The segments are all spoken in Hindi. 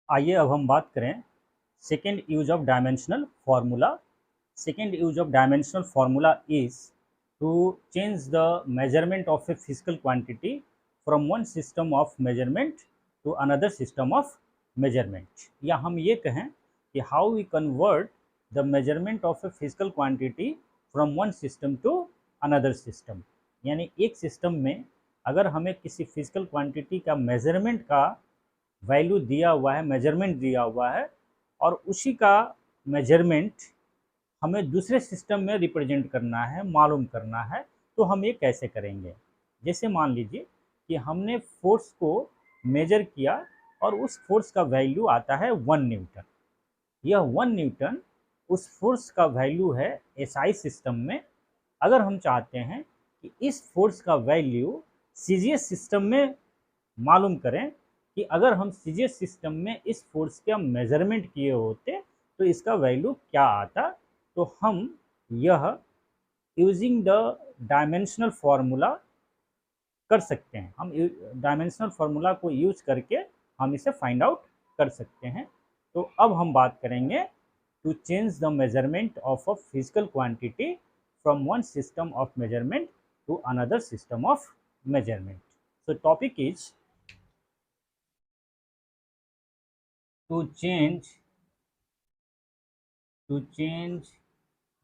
आइए अब हम बात करें second use of dimensional formula. Second use of dimensional formula is to change the measurement of a physical quantity from one system of measurement to another system of measurement. या हम ये कहें कि how we convert the measurement of a physical quantity from one system to another system. यानी एक सिस्टम में अगर हमें किसी फिजिकल क्वांटिटी का मेजरमेंट का वैल्यू दिया हुआ है, मेजरमेंट दिया हुआ है, और उसी का मेजरमेंट हमें दूसरे सिस्टम में रिप्रेजेंट करना है, मालूम करना है, तो हम ये कैसे करेंगे। जैसे मान लीजिए कि हमने फोर्स को मेजर किया और उस फोर्स का वैल्यू आता है 1 न्यूटन। यह 1 न्यूटन उस फोर्स का वैल्यू है एसआई सिस्टम में। अगर हम चाहते हैं कि इस फोर्स का वैल्यू सीजीएस सिस्टम में मालूम करें कि अगर हम सीजीएस सिस्टम में इस फोर्स का मेजरमेंट किए होते तो इसका वैल्यू क्या आता, तो हम यह यूजिंग द डायमेंशनल फार्मूला कर सकते हैं। हम डायमेंशनल फार्मूला को यूज करके हम इसे फाइंड आउट कर सकते हैं। तो अब हम बात करेंगे to change the measurement of a physical quantity from one system of measurement to another system of measurement. So topic is to change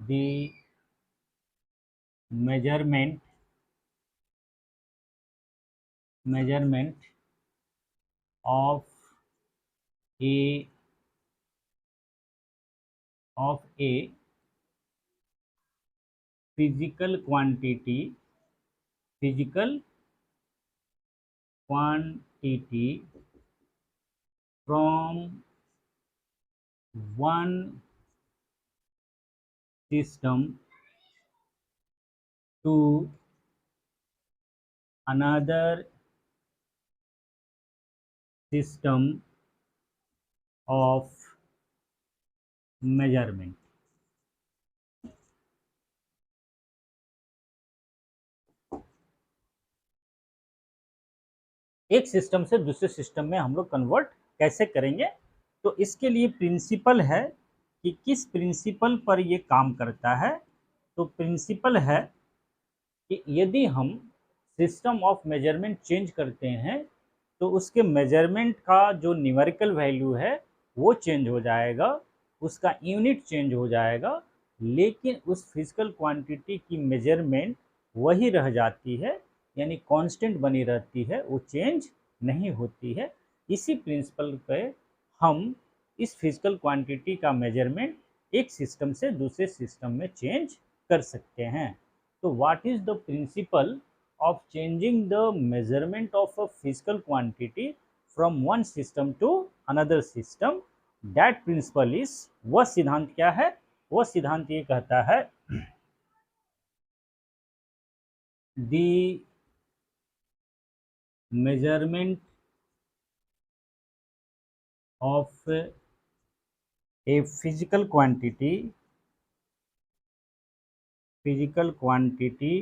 the measurement of a physical quantity from one system to another system of measurement। एक सिस्टम से दूसरे सिस्टम में हम लोग कन्वर्ट कैसे करेंगे, तो इसके लिए प्रिंसिपल है कि किस प्रिंसिपल पर ये काम करता है। तो प्रिंसिपल है कि यदि हम सिस्टम ऑफ मेजरमेंट चेंज करते हैं तो उसके मेजरमेंट का जो न्यूमेरिकल वैल्यू है वो चेंज हो जाएगा, उसका यूनिट चेंज हो जाएगा, लेकिन उस फिजिकल क्वांटिटी की मेजरमेंट वही रह जाती है, यानी कांस्टेंट बनी रहती है, वो चेंज नहीं होती है। इसी प्रिंसिपल पे हम इस फिजिकल क्वांटिटी का मेजरमेंट एक सिस्टम से दूसरे सिस्टम में चेंज कर सकते हैं। तो what is the principle of changing the measurement of a physical quantity from one system to another system, that principle is, वह सिद्धांत क्या है, वह सिद्धांत ये कहता है the measurement of a physical quantity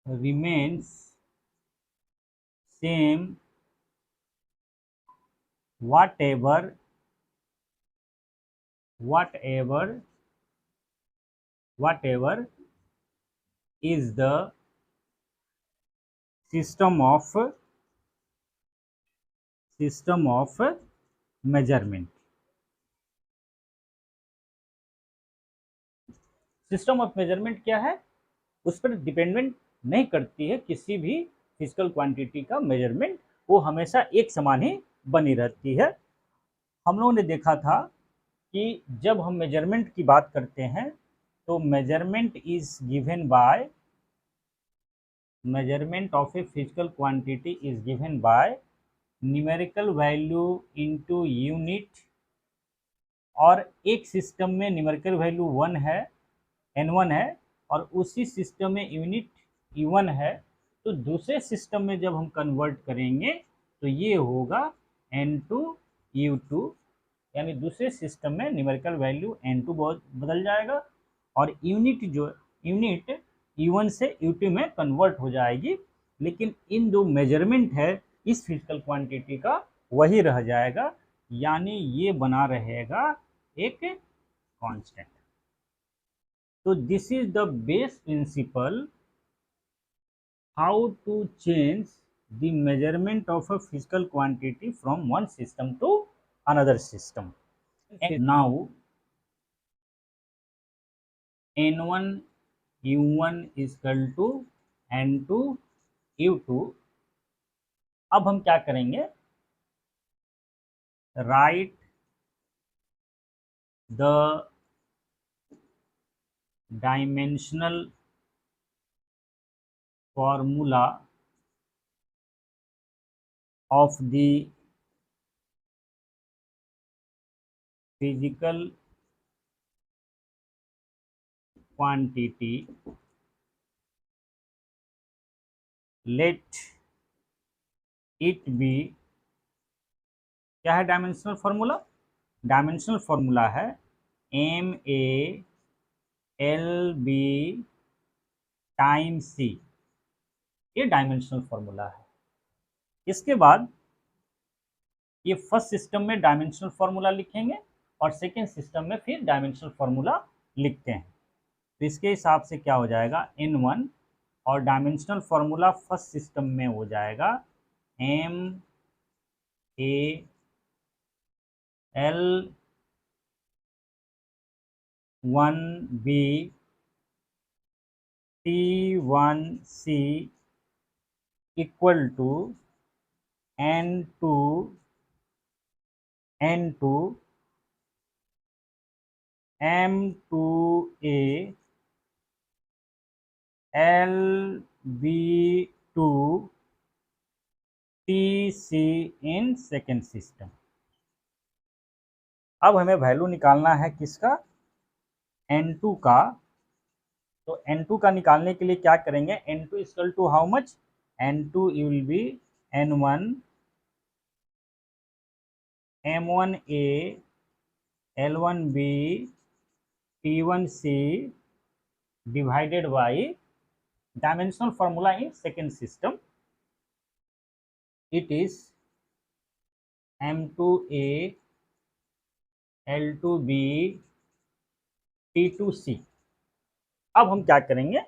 remains same whatever is the system of measurement। System of measurement क्या है, उस पर डिपेंडेंट नहीं करती है किसी भी फिजिकल क्वांटिटी का मेजरमेंट, वो हमेशा एक समान ही बनी रहती है। हम लोगों ने देखा था कि जब हम मेजरमेंट की बात करते हैं तो measurement of a physical quantity is given by numerical value into unit, और एक सिस्टम में न्यूमेरिकल वैल्यू 1 है, n1 है, और उसी सिस्टम में यूनिट u1 है, तो दूसरे सिस्टम में जब हम कन्वर्ट करेंगे तो ये होगा n2 u2, यानी दूसरे सिस्टम में न्यूमेरिकल वैल्यू n2 बदल जाएगा और यूनिट u1 से u2 में कन्वर्ट हो जाएगी। लेकिन इन जो मेजरमेंट है इस फिजिकल क्वांटिटी का वही रह जाएगा, यानी ये बना रहेगा एक कांस्टेंट। तो this is the base principle how to change the measurement of a physical quantity from one system to another system. Now n1 u1 is equal to n2 u2। अब हम क्या करेंगे, write the dimensional formula of the physical quantity, let it be. क्या है डायमेंशनल फॉर्मूला? डायमेंशनल फॉर्मूला है M A L B time C, ये डायमेंशनल फॉर्मूला है। इसके बाद ये फर्स्ट सिस्टम में डायमेंशनल फॉर्मूला लिखेंगे और सेकेंड सिस्टम में फिर डायमेंशनल फॉर्मूला लिखते हैं। तो इसके हिसाब से क्या हो जाएगा, n1 और डायमेंशनल फॉर्मूला फर्स्ट सिस्टम में हो जाएगा M A L 1b T1c equal to n2 m2a lb2 tc in second system. अब हमें वैल्यू निकालना है किसका, n2 का। तो n2 का निकालने के लिए क्या करेंगे, n2 equal to how much, n2 will be n1 m1a l1b t1c divided by dimensional formula in second system, it is m2a l2b t2c। अब हम क्या करेंगे,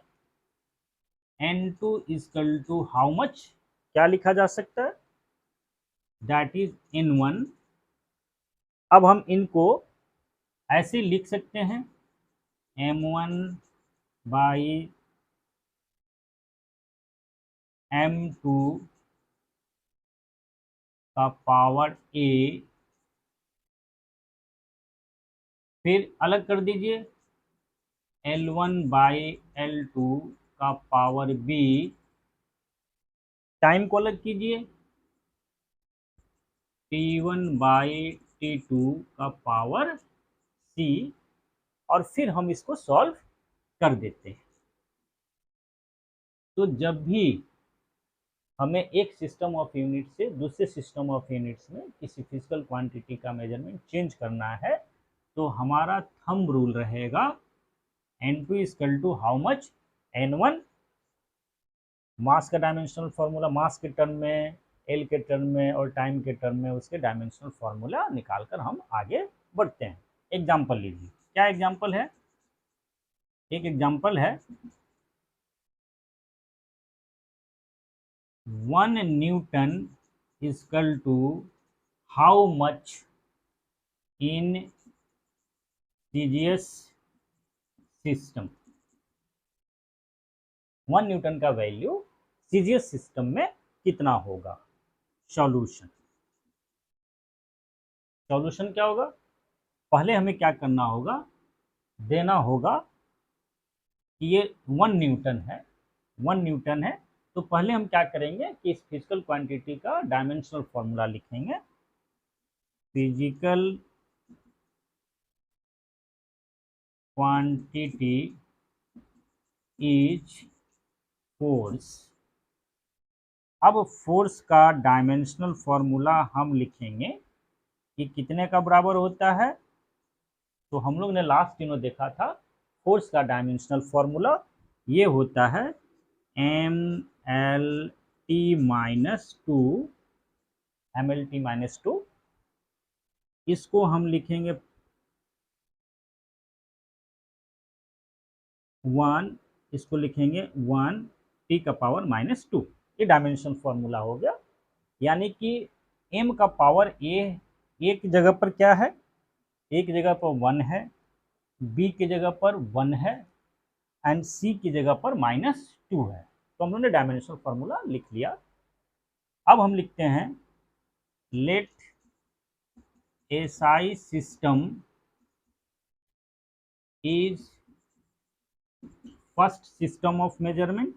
n2 equal to how much, क्या लिखा जा सकता है, दैट इज n1। अब हम इनको ऐसे लिख सकते हैं m1 बाई m2 का पावर a, फिर अलग कर दीजिए L1 बाई L2 का पावर b, टाइम को अलग कीजिए T1 बाई T2 का पावर c, और फिर हम इसको सॉल्व कर देते हैं। तो जब भी हमें एक सिस्टम ऑफ यूनिट से दूसरे सिस्टम ऑफ यूनिट्स में किसी फिजिकल क्वांटिटी का मेजरमेंट चेंज करना है, तो हमारा थंब रूल रहेगा n2 equal to how much, n1 mass का डायमेंशनल फार्मूला, मास के टर्म में, एल के टर्म में और टाइम के टर्म में उसके डायमेंशनल फार्मूला निकालकर हम आगे बढ़ते हैं। एग्जाम्पल लीजिए, क्या एग्जाम्पल है, एक एग्जाम्पल है 1 newton equal to how much in CGS system. 1 newton का वैल्यू सीजीएस सिस्टम में कितना होगा। सॉल्यूशन, सॉल्यूशन क्या होगा, पहले हमें क्या करना होगा, देना होगा कि ये 1 न्यूटन है, 1 न्यूटन है। तो पहले हम क्या करेंगे कि इस फिजिकल क्वांटिटी का डायमेंशनल फॉर्मूला लिखेंगे, फिजिकल क्वांटिटी इज फोर्स। अब फोर्स का डायमेंशनल फॉर्मूला हम लिखेंगे कि कितने का बराबर होता है। तो हम लोग ने लास्ट दिनों देखा था फोर्स का डायमेंशनल फॉर्मूला ये होता है ml -2 mL/T-2, इसको हम लिखेंगे 1, इसको लिखेंगे 1T⁻²। ये डायमेंशन फॉर्मूला हो गया। यानी कि m का पावर a की जगह पर क्या है, a की जगह पर 1 है, b की जगह पर 1 है एंड c की जगह पर -2 है। तो हम लोगों ने डायमेंशनल फॉर्मूला लिख लिया। अब हम लिखते हैं let SI system is first system of measurement,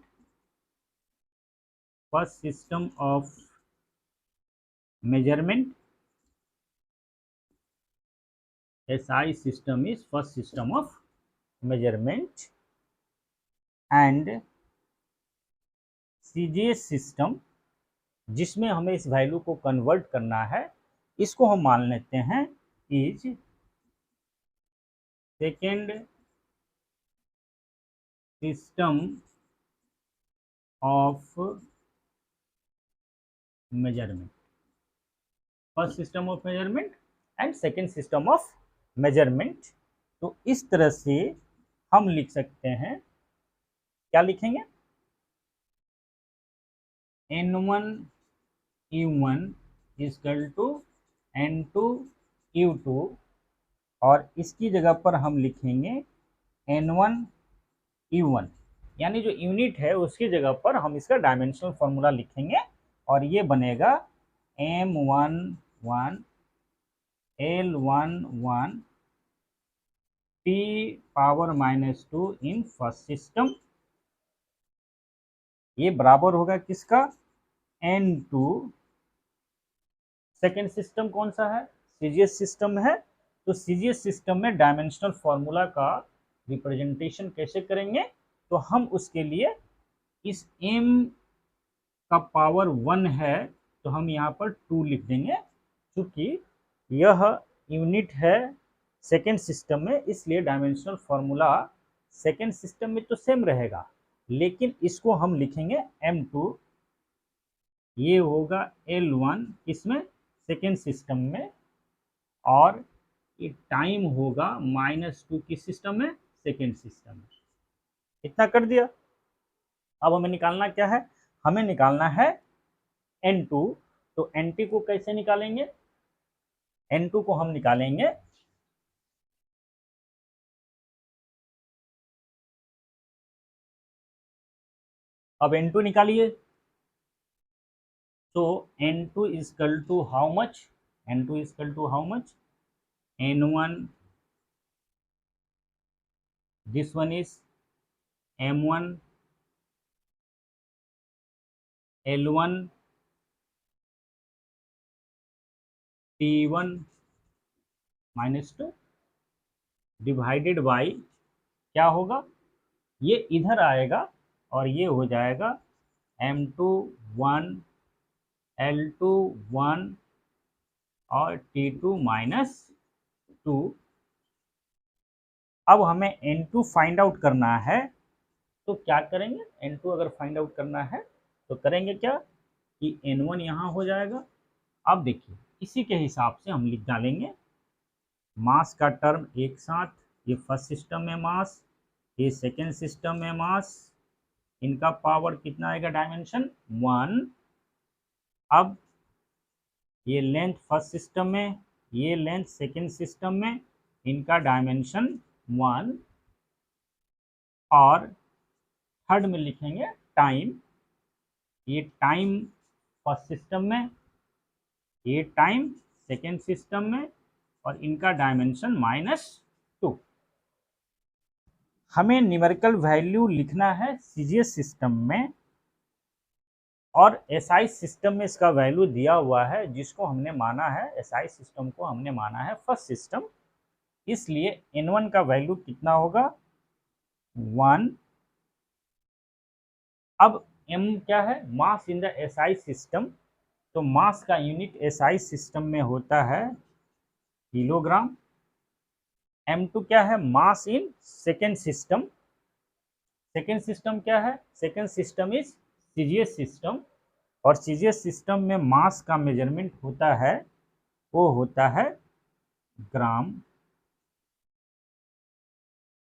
first system of measurement. SI system is first system of measurement and CGS system जिसमें हमें इस वैल्यू को कन्वर्ट करना है, इसको हम मान लेते हैं is second system of measurement, first system of measurement and second system of measurement. तो इस तरह से हम लिख सकते हैं, क्या लिखेंगे, N1 U1 equal to N2 U2 और इसकी जगह पर हम लिखेंगे N1 U1, यानी जो यूनिट है उसकी जगह पर हम इसका डायमेंशनल फॉर्मूला लिखेंगे और ये बनेगा M11 L11 T⁻² in first system. ये बराबर होगा किसका, N2। सेकेंड सिस्टम कौन सा है, सीजीएस सिस्टम है। तो सीजीएस सिस्टम में डायमेंशनल फॉर्मूला का रिप्रेजेंटेशन कैसे करेंगे, तो हम उसके लिए इस m का पावर 1 है तो हम यहाँ पर 2 लिख देंगे, क्योंकि यह यूनिट है सेकेंड सिस्टम में, इसलिए डायमेंशनल फॉर्मूला सेकेंड सिस्टम में तो सेम रहेगा, लेकिन इसको हम लिखेंगे M2। ये होगा L1 किसमें, सेकेंड सिस्टम में, और ये टाइम होगा -2 किस सिस्टम में, सेकेंड सिस्टम में। इतना कर दिया। अब हमें निकालना क्या है, हमें निकालना है N2। तो N2 को कैसे निकालेंगे, N2 को हम निकालेंगे अब N2 निकालिए। तो N2 equal to how much, N2 equal to how much, N1, this one is M1 L1 T1 -2 divided by क्या होगा, ये इधर आएगा और ये हो जाएगा M2 1 L2 1 और T2 -2। अब हमें N2 फाइंड आउट करना है, तो क्या करेंगे, N2 अगर फाइंड आउट करना है तो करेंगे क्या कि N1 यहाँ हो जाएगा। अब देखिए इसी के हिसाब से हम लिख डालेंगे मास का टर्म एक साथ, ये फर्स्ट सिस्टम में मास, ये सेकेंड सिस्टम में मास, इनका पावर कितना आएगा, डायमेंशन 1। अब ये लेंथ फर्स्ट सिस्टम में, ये लेंथ सेकेंड सिस्टम में, इनका डायमेंशन 1, और थर्ड में लिखेंगे टाइम, ये टाइम फर्स्ट सिस्टम में, ये टाइम सेकेंड सिस्टम में, और इनका डायमेंशन -2। हमें न्यूमेरिकल वैल्यू लिखना है सीजीएस सिस्टम में, और एसआई सिस्टम में इसका वैल्यू दिया हुआ है, जिसको हमने माना है, एसआई सिस्टम को हमने माना है फर्स्ट सिस्टम, इसलिए N1 का वैल्यू कितना होगा, 1। अब M क्या है, mass in the SI system, तो मास का यूनिट एसआई सिस्टम में होता है किलोग्राम। M2 क्या है, mass in second system, second system क्या है, second system is CGS system, और सीजीएस सिस्टम में मास का मेजरमेंट होता है, वो होता है ग्राम।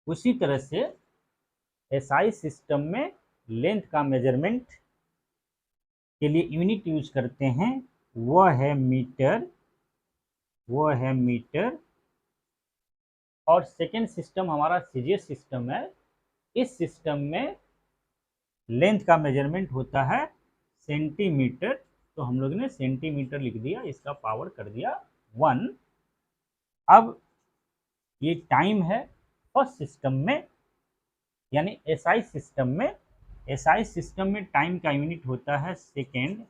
उसी तरह से एसआई सिस्टम में लेंथ का मेजरमेंट के लिए यूनिट यूज करते हैं, वो है मीटर, वो है मीटर। और सेकेंड सिस्टम हमारा सीजीएस सिस्टम है, इस सिस्टम में लेंथ का मेजरमेंट होता है सेंटीमीटर, तो हम लोग ने सेंटीमीटर लिख दिया, इसका पावर कर दिया 1। अब ये टाइम है फर्स्ट सिस्टम में, यानी एसआई सिस्टम में। एसआई सिस्टम में टाइम का यूनिट होता है सेकेंड,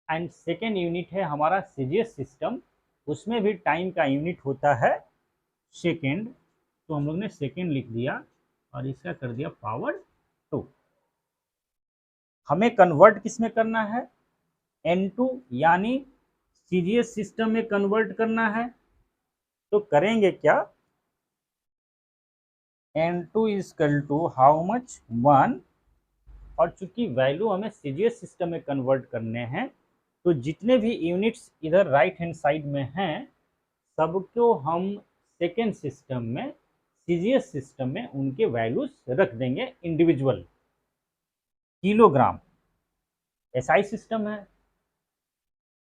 एंड सेकेंड यूनिट है हमारा सीजीएस सिस्टम, उसमें भी टाइम का यूनिट होता है सेकेंड, तो हम लोग ने सेकेंड लिख दिया और इसका कर दिया पावर 2। हमें कन्वर्ट किस में करना है, N2 यानी सीजीएस सिस्टम में कन्वर्ट करना है। तो करेंगे क्या, N2 equal to how much 1, और चूंकि वैल्यू हमें सीजीएस सिस्टम में कन्वर्ट करने हैं, तो जितने भी यूनिट्स इधर राइट हैंड साइड में हैं सबको हम सेकेंड सिस्टम में, सीजीएस सिस्टम में उनके वैल्यूज रख देंगे इंडिविजुअल। किलोग्राम एसआई सिस्टम है,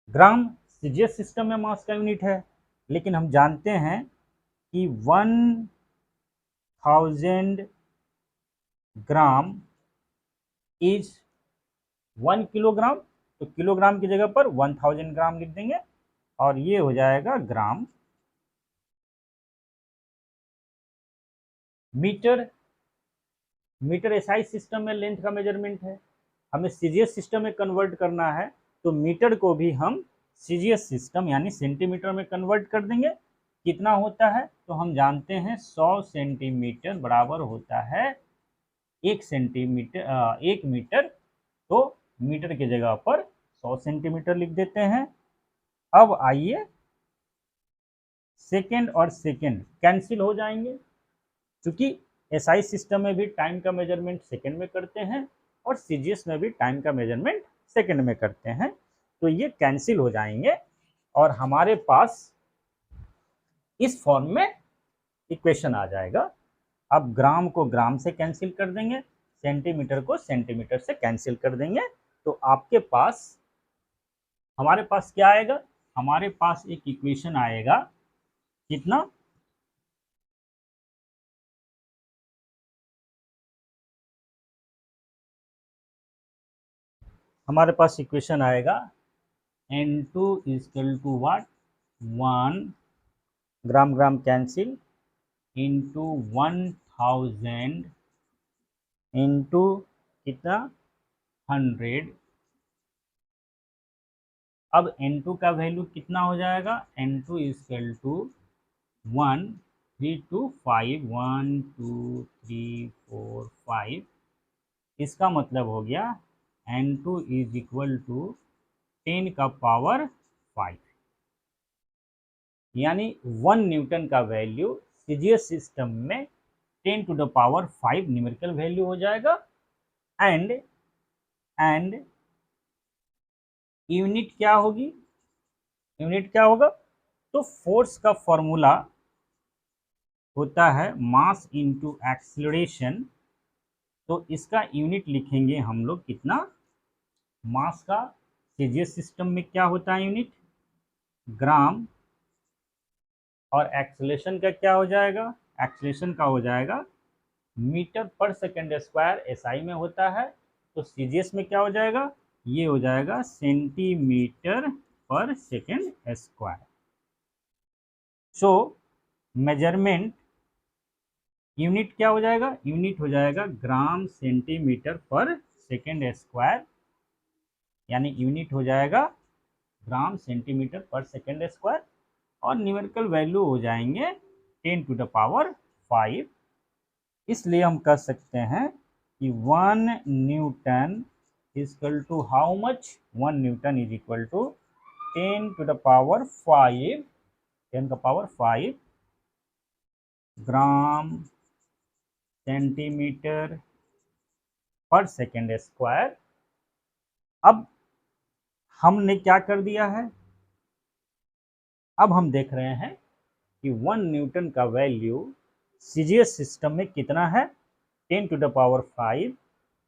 ग्राम सीजीएस सिस्टम में मास का यूनिट है, लेकिन हम जानते हैं कि 1000 ग्राम इज 1 किलोग्राम, तो किलोग्राम की जगह पर 1000 ग्राम लिख देंगे और ये हो जाएगा ग्राम। मीटर, मीटर एसआई सिस्टम में लेंथ का मेजरमेंट है, हमें सीजीएस सिस्टम में कन्वर्ट करना है, तो मीटर को भी हम सीजीएस सिस्टम यानी सेंटीमीटर में कन्वर्ट कर देंगे। कितना होता है, तो हम जानते हैं 100 सेंटीमीटर बराबर होता है 1 सेंटीमीटर 1 मीटर, तो मीटर की जगह पर 100 सेंटीमीटर लिख देते हैं। अब आइए, सेकेंड और सेकेंड कैंसिल हो जाएंगे, क्योंकि एसआई सिस्टम में भी टाइम का मेजरमेंट सेकेंड में करते हैं और सीजीएस में भी टाइम का मेजरमेंट सेकेंड में करते हैं, तो ये कैंसिल हो जाएंगे और हमारे पास इस फॉर्म में इक्वेशन आ जाएगा। अब ग्राम को ग्राम से कैंसिल कर देंगे, सेंटीमीटर को सेंटीमीटर से कैंसिल कर देंगे, तो आपके पास, हमारे पास क्या आएगा, हमारे पास एक इक्वेशन आएगा, कितना, हमारे पास इक्वेशन आएगा N2 equal to what 1 gram gram cancel into 1000 into कितना 100। अब N2 का वैल्यू कितना हो जाएगा, N2 इजकल टू 1 3 2 5 1 2 3 4 5, इसका मतलब हो गया N2 इज इक्वल टू 10 का पावर 5, यानी 1 न्यूटन का वैल्यू सीजीएस सिस्टम में 10 to the power 5 numerical value हो जाएगा। एंड यूनिट क्या होगी, यूनिट क्या होगा, तो फोर्स का फॉर्मूला होता है मास इनटू एक्सीलरेशन, तो इसका यूनिट लिखेंगे हम लोग कितना, मास का सीजीएस सिस्टम में क्या होता है यूनिट, ग्राम, और एक्सीलरेशन का क्या हो जाएगा, एक्सीलरेशन का हो जाएगा मीटर पर सेकेंड स्क्वायर, एसआई में होता है, तो सीजीएस में क्या हो जाएगा, ये हो जाएगा सेंटीमीटर पर सेकेंड स्क्वायर। सो मेजरमेंट यूनिट क्या हो जाएगा, यूनिट हो जाएगा ग्राम सेंटीमीटर पर सेकेंड स्क्वायर, यानी यूनिट हो जाएगा ग्राम सेंटीमीटर पर सेकेंड स्क्वायर, और न्यूमेरिकल वैल्यू हो जाएंगे 10 टू द पावर 5। इसलिए हम कह सकते हैं कि 1 newton equal to how much, 1 newton is equal to 10 to the power 5, 10 का power 5 gram centimetre per second square, अब हमने क्या कर दिया है, अब हम देख रहे हैं कि 1 न्यूटन का वैल्यू सीजीएस सिस्टम में कितना है, 10 to the power 5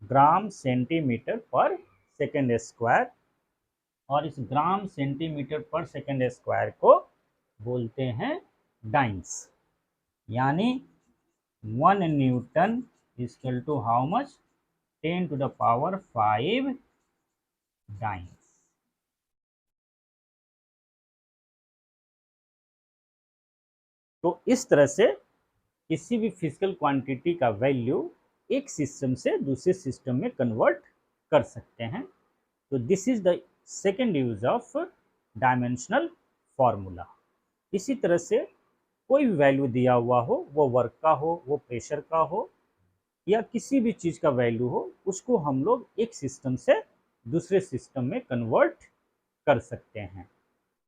gram centimetre per second square, और इस gram centimetre per second square को बोलते हैं डाइन्स। यानी 1 newton equal to how much, 10 to the power 5 dynes. तो इस तरह से किसी भी फिजिकल क्वांटिटी का वैल्यू एक सिस्टम से दूसरे सिस्टम में कन्वर्ट कर सकते हैं। तो this is the second use of dimensional formula. इसी तरह से कोई भी वैल्यू दिया हुआ हो, वो वर्क का हो, वो प्रेशर का हो, या किसी भी चीज़ का वैल्यू हो, उसको हम लोग एक सिस्टम से दूसरे सिस्टम में कन्वर्ट कर सकते हैं।